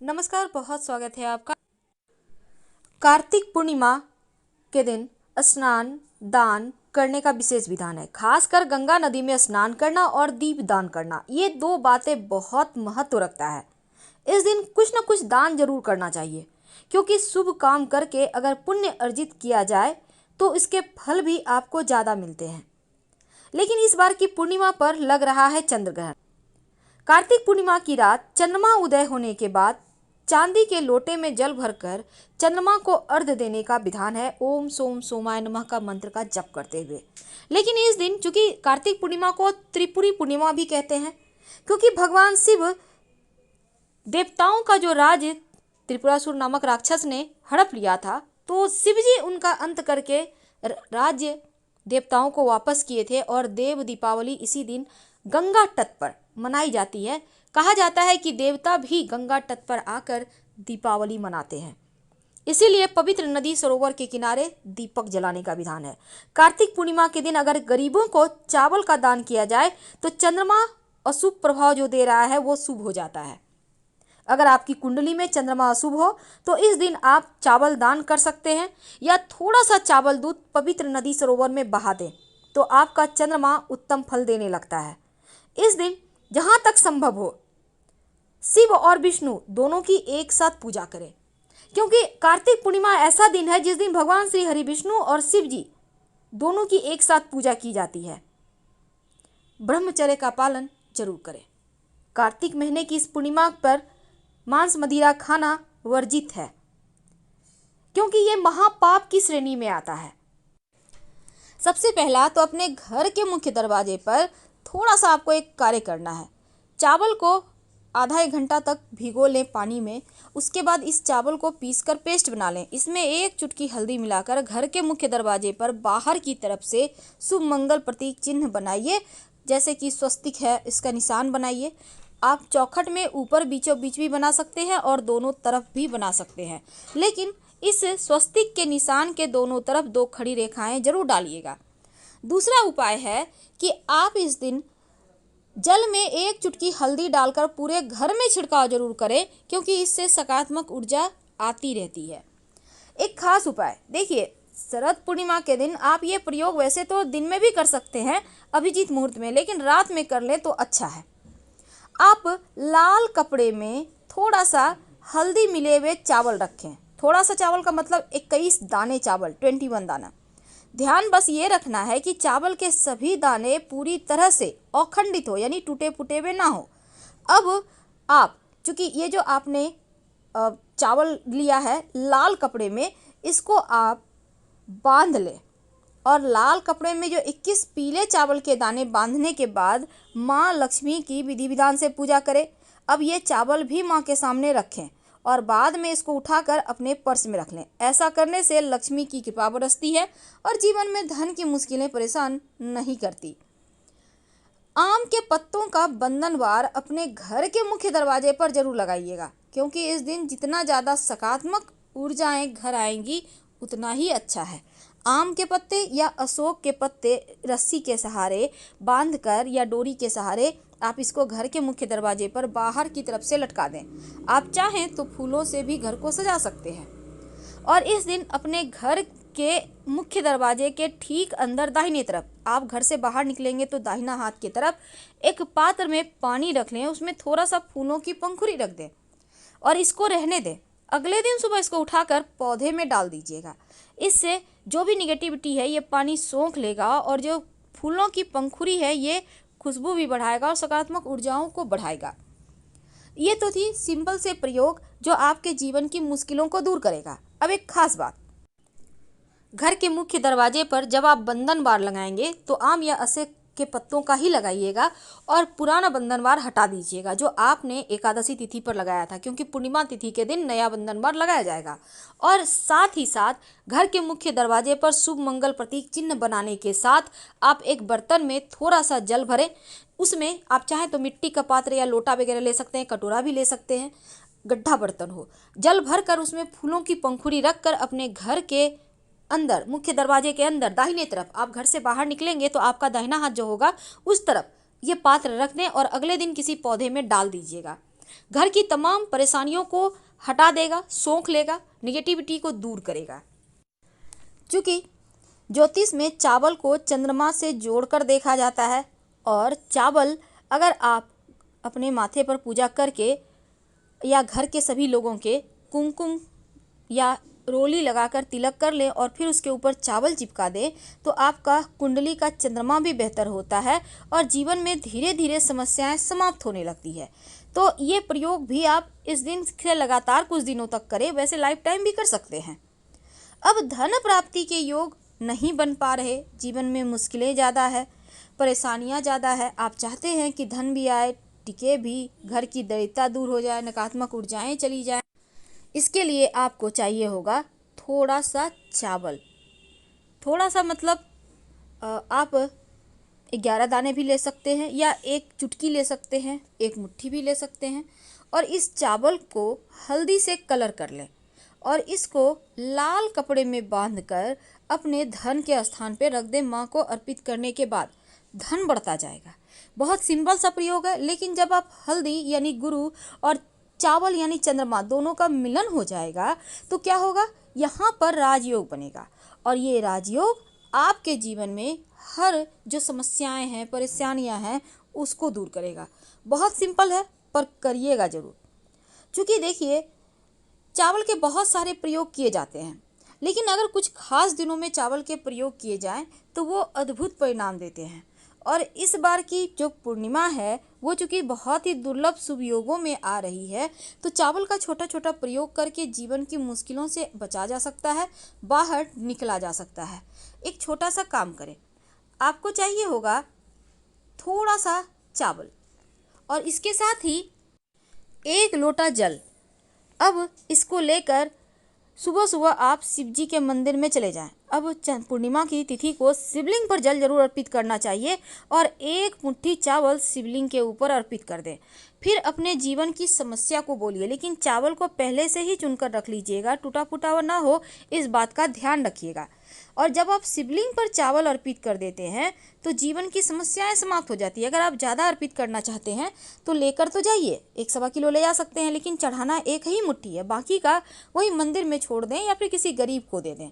नमस्कार, बहुत स्वागत है आपका। कार्तिक पूर्णिमा के दिन स्नान दान करने का विशेष विधान है। खासकर गंगा नदी में स्नान करना और दीप दान करना, ये दो बातें बहुत महत्व रखता है। इस दिन कुछ न कुछ दान जरूर करना चाहिए, क्योंकि शुभ काम करके अगर पुण्य अर्जित किया जाए तो इसके फल भी आपको ज़्यादा मिलते हैं। लेकिन इस बार की पूर्णिमा पर लग रहा है चंद्र ग्रहण। कार्तिक पूर्णिमा की रात चंद्रमा उदय होने के बाद चांदी के लोटे में जल भरकर चंद्रमा को अर्घ्य देने का विधान है। ओम सोम सोमाय नमः का मंत्र का जप करते हुए। लेकिन इस दिन, चूंकि कार्तिक पूर्णिमा को त्रिपुरी पूर्णिमा भी कहते हैं, क्योंकि भगवान शिव देवताओं का जो राज त्रिपुरासुर नामक राक्षस ने हड़प लिया था, तो शिव जी उनका अंत करके राज्य देवताओं को वापस किए थे। और देव दीपावली इसी दिन गंगा तट पर मनाई जाती है। कहा जाता है कि देवता भी गंगा तट पर आकर दीपावली मनाते हैं, इसीलिए पवित्र नदी सरोवर के किनारे दीपक जलाने का विधान है। कार्तिक पूर्णिमा के दिन अगर गरीबों को चावल का दान किया जाए तो चंद्रमा अशुभ प्रभाव जो दे रहा है वो शुभ हो जाता है। अगर आपकी कुंडली में चंद्रमा अशुभ हो तो इस दिन आप चावल दान कर सकते हैं, या थोड़ा सा चावल दूध पवित्र नदी सरोवर में बहा दें तो आपका चंद्रमा उत्तम फल देने लगता है। इस दिन जहां तक संभव हो शिव और विष्णु दोनों की एक साथ पूजा करें, क्योंकि कार्तिक पूर्णिमा ऐसा दिन है जिस दिन भगवान श्री हरि विष्णु और शिव जी दोनों की एक साथ पूजा की जाती है। ब्रह्मचर्य का पालन जरूर करें। कार्तिक महीने की इस पूर्णिमा पर मांस मदिरा खाना वर्जित है, क्योंकि ये महापाप की श्रेणी में आता है। सबसे पहला तो अपने घर के मुख्य दरवाजे पर थोड़ा सा आपको एक कार्य करना है। चावल को आधा एक घंटा तक भिगो लें पानी में। उसके बाद इस चावल को पीसकर पेस्ट बना लें। इसमें एक चुटकी हल्दी मिलाकर घर के मुख्य दरवाजे पर बाहर की तरफ से शुभ मंगल प्रतीक चिन्ह बनाइए, जैसे कि स्वस्तिक है, इसका निशान बनाइए। आप चौखट में ऊपर बीचों बीच भी बना सकते हैं और दोनों तरफ भी बना सकते हैं, लेकिन इस स्वस्तिक के निशान के दोनों तरफ 2 खड़ी रेखाएं जरूर डालिएगा। दूसरा उपाय है कि आप इस दिन जल में एक चुटकी हल्दी डालकर पूरे घर में छिड़काव जरूर करें, क्योंकि इससे सकारात्मक ऊर्जा आती रहती है। एक खास उपाय देखिए, शरद पूर्णिमा के दिन आप ये प्रयोग वैसे तो दिन में भी कर सकते हैं अभिजीत मुहूर्त में, लेकिन रात में कर लें तो अच्छा है। आप लाल कपड़े में थोड़ा सा हल्दी मिले हुए चावल रखें। थोड़ा सा चावल का मतलब 21 दाने चावल, 21 दाना। ध्यान बस ये रखना है कि चावल के सभी दाने पूरी तरह से अखंडित हो, यानी टूटे फूटे हुए ना हो। अब आप, चूंकि ये जो आपने चावल लिया है लाल कपड़े में, इसको आप बांध लें और लाल कपड़े में जो 21 पीले चावल के दाने बांधने के बाद माँ लक्ष्मी की विधि विधान से पूजा करें। अब ये चावल भी माँ के सामने रखें और बाद में इसको उठाकर अपने पर्स में रख लें। ऐसा करने से लक्ष्मी की कृपा बरसती है और जीवन में धन की मुश्किलें परेशान नहीं करती। आम के पत्तों का बंधनवार अपने घर के मुख्य दरवाजे पर जरूर लगाइएगा, क्योंकि इस दिन जितना ज़्यादा सकारात्मक ऊर्जाएं घर आएंगी उतना ही अच्छा है। आम के पत्ते या अशोक के पत्ते रस्सी के सहारे बांधकर या डोरी के सहारे आप इसको घर के मुख्य दरवाजे पर बाहर की तरफ से लटका दें। आप चाहें तो फूलों से भी घर को सजा सकते हैं। और इस दिन अपने घर के मुख्य दरवाजे के ठीक अंदर दाहिने तरफ, आप घर से बाहर निकलेंगे तो दाहिना हाथ की तरफ एक पात्र में पानी रख लें, उसमें थोड़ा सा फूलों की पंखुड़ी रख दें और इसको रहने दें। अगले दिन सुबह इसको उठाकर पौधे में डाल दीजिएगा। इससे जो भी निगेटिविटी है ये पानी सोख लेगा और जो फूलों की पंखुड़ी है ये खुशबू भी बढ़ाएगा और सकारात्मक ऊर्जाओं को बढ़ाएगा। ये तो थी सिंपल से प्रयोग जो आपके जीवन की मुश्किलों को दूर करेगा। अब एक खास बात, घर के मुख्य दरवाजे पर जब आप बंधनवार लगाएंगे तो आम या अशोक के पत्तों का ही लगाइएगा और पुराना बंधनवार हटा दीजिएगा जो आपने एकादशी तिथि पर लगाया था, क्योंकि पूर्णिमा तिथि के दिन नया बंधनवार लगाया जाएगा। और साथ ही साथ घर के मुख्य दरवाजे पर शुभ मंगल प्रतीक चिन्ह बनाने के साथ आप एक बर्तन में थोड़ा सा जल भरें। उसमें आप चाहें तो मिट्टी का पात्र या लोटा वगैरह ले सकते हैं, कटोरा भी ले सकते हैं, गड्ढा बर्तन हो। जल भरकर उसमें फूलों की पंखुड़ी रखकर अपने घर के अंदर, मुख्य दरवाजे के अंदर दाहिने तरफ, आप घर से बाहर निकलेंगे तो आपका दाहिना हाथ जो होगा उस तरफ ये पात्र रख दें और अगले दिन किसी पौधे में डाल दीजिएगा। घर की तमाम परेशानियों को हटा देगा, सोख लेगा, निगेटिविटी को दूर करेगा। क्योंकि ज्योतिष में चावल को चंद्रमा से जोड़कर देखा जाता है और चावल अगर आप अपने माथे पर पूजा करके या घर के सभी लोगों के कुमकुम या रोली लगाकर तिलक कर लें और फिर उसके ऊपर चावल चिपका दें तो आपका कुंडली का चंद्रमा भी बेहतर होता है और जीवन में धीरे धीरे समस्याएं समाप्त होने लगती है। तो ये प्रयोग भी आप इस दिन से लगातार कुछ दिनों तक करें, वैसे लाइफ टाइम भी कर सकते हैं। अब धन प्राप्ति के योग नहीं बन पा रहे, जीवन में मुश्किलें ज़्यादा है, परेशानियां ज़्यादा है, आप चाहते हैं कि धन भी आए, टिके भी, घर की दरिद्रता दूर हो जाए, नकारात्मक ऊर्जाएं चली जाए, इसके लिए आपको चाहिए होगा थोड़ा सा चावल। थोड़ा सा मतलब आप 11 दाने भी ले सकते हैं या एक चुटकी ले सकते हैं, एक मुट्ठी भी ले सकते हैं और इस चावल को हल्दी से कलर कर लें और इसको लाल कपड़े में बांधकर अपने धन के स्थान पे रख दें। माँ को अर्पित करने के बाद धन बढ़ता जाएगा। बहुत सिंपल सा प्रयोग है, लेकिन जब आप हल्दी यानी गुरु और चावल यानी चंद्रमा दोनों का मिलन हो जाएगा तो क्या होगा, यहाँ पर राजयोग बनेगा और ये राजयोग आपके जीवन में हर जो समस्याएं हैं, परेशानियां हैं, उसको दूर करेगा। बहुत सिंपल है पर करिएगा जरूर। क्योंकि देखिए चावल के बहुत सारे प्रयोग किए जाते हैं, लेकिन अगर कुछ खास दिनों में चावल के प्रयोग किए जाएं तो वो अद्भुत परिणाम देते हैं। और इस बार की जो पूर्णिमा है वो चूँकि बहुत ही दुर्लभ शुभ योगों में आ रही है, तो चावल का छोटा छोटा प्रयोग करके जीवन की मुश्किलों से बचा जा सकता है, बाहर निकला जा सकता है। एक छोटा सा काम करें, आपको चाहिए होगा थोड़ा सा चावल और इसके साथ ही 1 लोटा जल। अब इसको लेकर सुबह सुबह आप शिव जी के मंदिर में चले जाएं। अब पूर्णिमा की तिथि को शिवलिंग पर जल जरूर अर्पित करना चाहिए और 1 मुट्ठी चावल शिवलिंग के ऊपर अर्पित कर दें। फिर अपने जीवन की समस्या को बोलिए, लेकिन चावल को पहले से ही चुनकर रख लीजिएगा, टूटा फूटा हुआ ना हो, इस बात का ध्यान रखिएगा। और जब आप शिवलिंग पर चावल अर्पित कर देते हैं तो जीवन की समस्याएं समाप्त हो जाती है। अगर आप ज़्यादा अर्पित करना चाहते हैं तो लेकर तो जाइए, 1 सवा किलो ले जा सकते हैं, लेकिन चढ़ाना 1 ही मुट्ठी है, बाकी का वही मंदिर में छोड़ दें या फिर किसी गरीब को दे दें।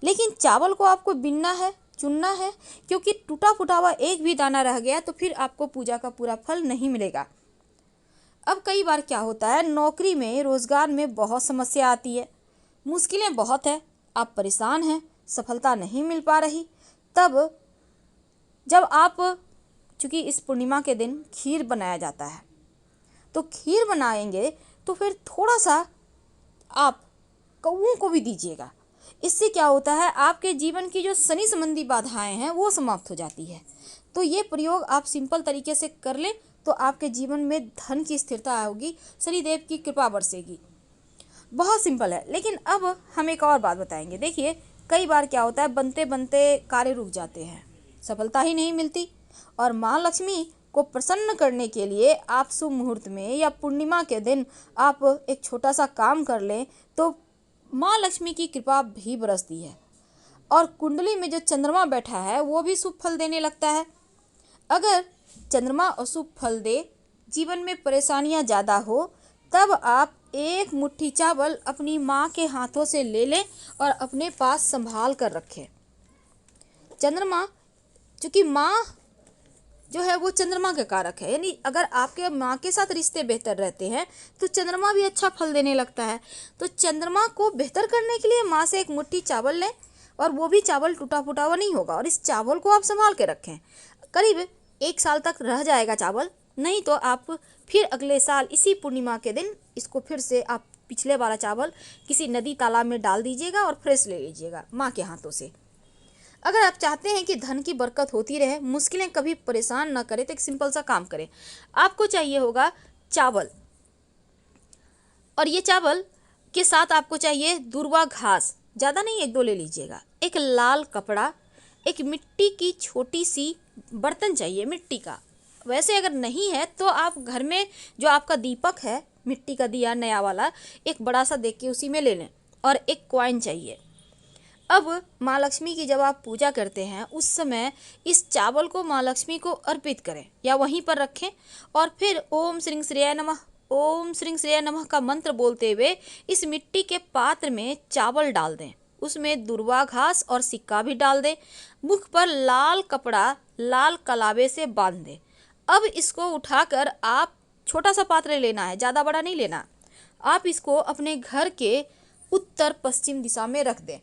लेकिन चावल को आपको बिनना है, चुनना है, क्योंकि टूटा फूटा हुआ एक भी दाना रह गया तो फिर आपको पूजा का पूरा फल नहीं मिलेगा। अब कई बार क्या होता है, नौकरी में, रोजगार में बहुत समस्या आती है, मुश्किलें बहुत है, आप परेशान हैं, सफलता नहीं मिल पा रही। तब जब आप, चूँकि इस पूर्णिमा के दिन खीर बनाया जाता है, तो खीर बनाएंगे तो फिर थोड़ा सा आप कौओं को भी दीजिएगा। इससे क्या होता है, आपके जीवन की जो शनि संबंधी बाधाएं हैं वो समाप्त हो जाती है। तो ये प्रयोग आप सिंपल तरीके से कर लें तो आपके जीवन में धन की स्थिरता होगी, शनिदेव की कृपा बरसेगी। बहुत सिंपल है। लेकिन अब हम एक और बात बताएंगे। देखिए कई बार क्या होता है, बनते बनते कार्य रुक जाते हैं, सफलता ही नहीं मिलती, और माँ लक्ष्मी को प्रसन्न करने के लिए आप शुभ मुहूर्त में या पूर्णिमा के दिन आप एक छोटा सा काम कर लें तो माँ लक्ष्मी की कृपा भी बरसती है और कुंडली में जो चंद्रमा बैठा है वो भी शुभ फल देने लगता है। अगर चंद्रमा अशुभ फल दे, जीवन में परेशानियां ज़्यादा हो, तब आप 1 मुट्ठी चावल अपनी माँ के हाथों से ले लें और अपने पास संभाल कर रखें। चंद्रमा, चूँकि माँ जो है वो चंद्रमा का कारक है, यानी अगर आपके माँ के साथ रिश्ते बेहतर रहते हैं तो चंद्रमा भी अच्छा फल देने लगता है। तो चंद्रमा को बेहतर करने के लिए माँ से 1 मुट्ठी चावल लें और वो भी चावल टूटा फूटा हुआ नहीं होगा, और इस चावल को आप संभाल के रखें। करीब 1 साल तक रह जाएगा चावल, नहीं तो आप फिर अगले साल इसी पूर्णिमा के दिन इसको फिर से आप पिछले वाला चावल किसी नदी तालाब में डाल दीजिएगा और फ्रेश ले लीजिएगा माँ के हाथों से। अगर आप चाहते हैं कि धन की बरकत होती रहे, मुश्किलें कभी परेशान ना करें, तो एक सिंपल सा काम करें। आपको चाहिए होगा चावल, और ये चावल के साथ आपको चाहिए दूर्वा घास, ज़्यादा नहीं, 1-2 ले लीजिएगा, एक लाल कपड़ा, एक मिट्टी की छोटी सी बर्तन चाहिए मिट्टी का। वैसे अगर नहीं है तो आप घर में जो आपका दीपक है, मिट्टी का दिया नया वाला, एक बड़ा सा देख के उसी में ले लें, और एक कॉइन चाहिए। अब माँ लक्ष्मी की जब आप पूजा करते हैं उस समय इस चावल को माँ लक्ष्मी को अर्पित करें या वहीं पर रखें और फिर ओम श्रीं श्रेय नमः ओम श्री श्रेय नमः का मंत्र बोलते हुए इस मिट्टी के पात्र में चावल डाल दें, उसमें दुर्वा घास और सिक्का भी डाल दें, मुख पर लाल कपड़ा लाल कलावे से बांध दें। अब इसको उठाकर आप छोटा सा पात्र लेना है, ज़्यादा बड़ा नहीं लेना। आप इसको अपने घर के उत्तर पश्चिम दिशा में रख दें।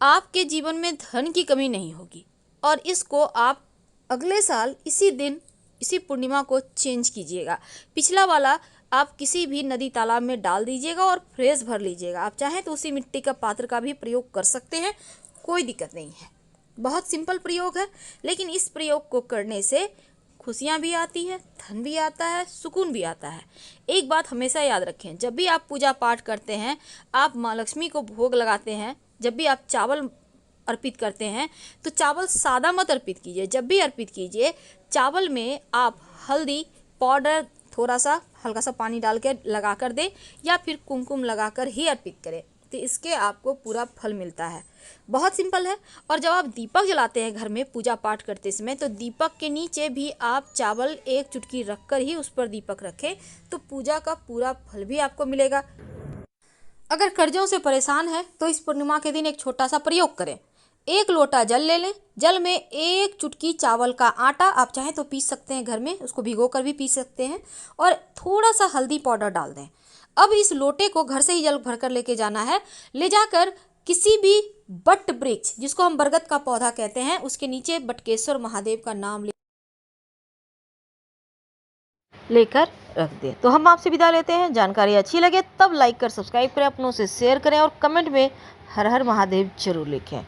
आपके जीवन में धन की कमी नहीं होगी और इसको आप अगले साल इसी दिन इसी पूर्णिमा को चेंज कीजिएगा। पिछला वाला आप किसी भी नदी तालाब में डाल दीजिएगा और फ्रेश भर लीजिएगा। आप चाहें तो उसी मिट्टी का पात्र का भी प्रयोग कर सकते हैं, कोई दिक्कत नहीं है। बहुत सिंपल प्रयोग है, लेकिन इस प्रयोग को करने से खुशियाँ भी आती है, धन भी आता है, सुकून भी आता है। एक बात हमेशा याद रखें, जब भी आप पूजा पाठ करते हैं, आप माँ लक्ष्मी को भोग लगाते हैं, जब भी आप चावल अर्पित करते हैं तो चावल सादा मत अर्पित कीजिए। जब भी अर्पित कीजिए चावल में आप हल्दी पाउडर थोड़ा सा हल्का सा पानी डाल के लगा कर दें या फिर कुमकुम लगाकर ही अर्पित करें, तो इसके आपको पूरा फल मिलता है। बहुत सिंपल है। और जब आप दीपक जलाते हैं घर में पूजा पाठ करते समय, तो दीपक के नीचे भी आप चावल एक चुटकी रखकर ही उस पर दीपक रखें, तो पूजा का पूरा फल भी आपको मिलेगा। अगर कर्जों से परेशान है तो इस पूर्णिमा के दिन एक छोटा सा प्रयोग करें। एक लोटा जल ले लें, जल में एक चुटकी चावल का आटा, आप चाहें तो पीस सकते हैं घर में, उसको भिगो कर भी पीस सकते हैं, और थोड़ा सा हल्दी पाउडर डाल दें। अब इस लोटे को घर से ही जल भरकर लेके जाना है, ले जाकर किसी भी बट वृक्ष, जिसको हम बरगद का पौधा कहते हैं, उसके नीचे बटकेश्वर महादेव का नाम लेकर रख दें। तो हम आपसे विदा लेते हैं। जानकारी अच्छी लगे तब लाइक कर सब्सक्राइब करें, अपनों से शेयर करें और कमेंट में हर हर महादेव जरूर लिखें।